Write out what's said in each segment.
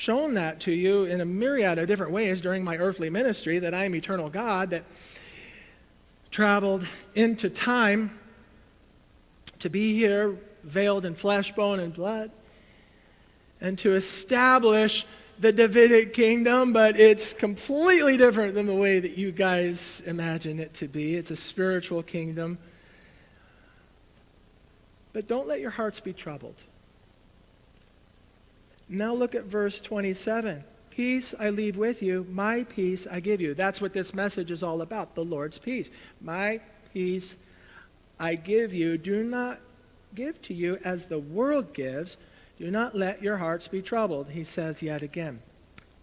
shown that to you in a myriad of different ways during my earthly ministry, that I am eternal God, that traveled into time to be here, veiled in flesh, bone, and blood, and to establish the Davidic kingdom, but it's completely different than the way that you guys imagine it to be. It's a spiritual kingdom. But don't let your hearts be troubled. Now look at verse 27. Peace I leave with you, my peace I give you. That's what this message is all about, the Lord's peace. My peace I give you. Do not give to you as the world gives. Do not let your hearts be troubled. He says yet again,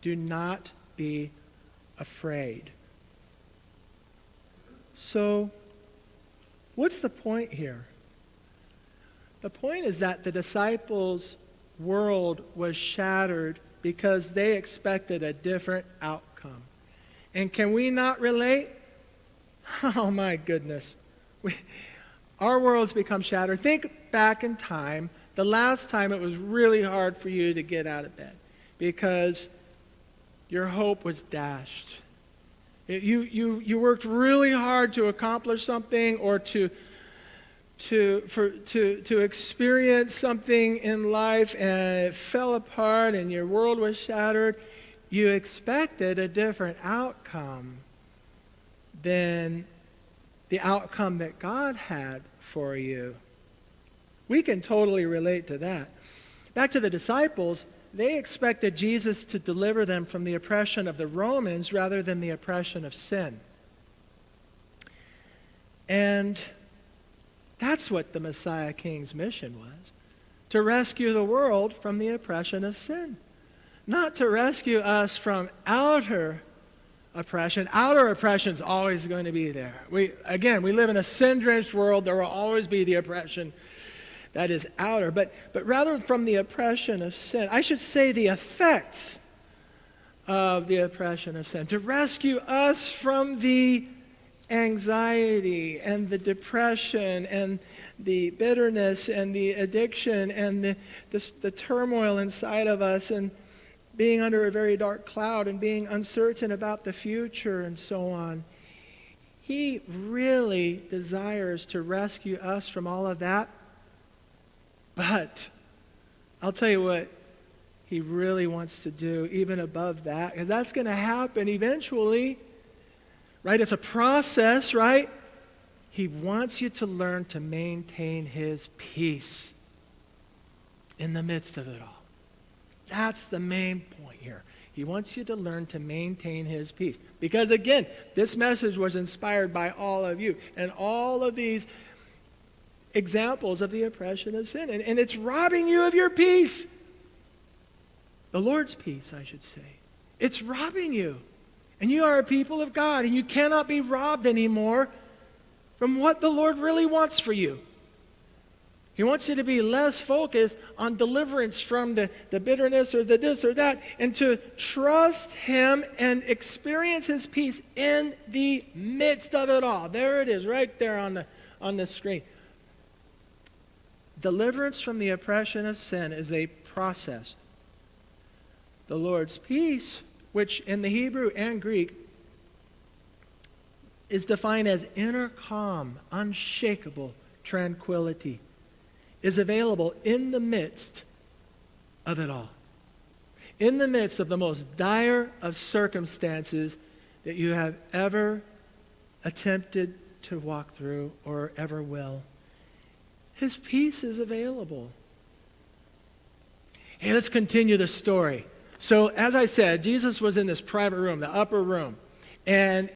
do not be afraid. So, what's the point here? The point is that the disciples' world was shattered because they expected a different outcome. And can we not relate? Oh my goodness. Our world's become shattered. Think back in time, the last time it was really hard for you to get out of bed because your hope was dashed. You worked really hard to accomplish something or to experience something in life, and it fell apart and your world was shattered. You expected a different outcome than the outcome that God had for you. We can totally relate to that. Back to the disciples, they expected Jesus to deliver them from the oppression of the Romans rather than the oppression of sin. And that's what the Messiah King's mission was, to rescue the world from the oppression of sin. Not to rescue us from outer oppression. Outer oppression is always going to be there. We live in a sin-drenched world. There will always be the oppression that is outer. But rather from the oppression of sin, I should say the effects of the oppression of sin, to rescue us from the anxiety and the depression and the bitterness and the addiction and the turmoil inside of us, and being under a very dark cloud and being uncertain about the future and so on. He really desires to rescue us from all of that. But I'll tell you what he really wants to do, even above that, because that's going to happen eventually, right? It's a process, right? He wants you to learn to maintain his peace in the midst of it all. That's the main point here. He wants you to learn to maintain his peace. Because again, this message was inspired by all of you and all of these examples of the oppression of sin. And it's robbing you of your peace. The Lord's peace, I should say. It's robbing you. And you are a people of God, and you cannot be robbed anymore from what the Lord really wants for you. He wants you to be less focused on deliverance from the bitterness or the this or that, and to trust him and experience his peace in the midst of it all. There it is, right there on the screen. Deliverance from the oppression of sin is a process. The Lord's peace, which in the Hebrew and Greek is defined as inner calm, unshakable tranquility, is available in the midst of it all. In the midst of the most dire of circumstances that you have ever attempted to walk through or ever will. His peace is available. Hey, let's continue the story. So, as I said, Jesus was in this private room, the upper room, and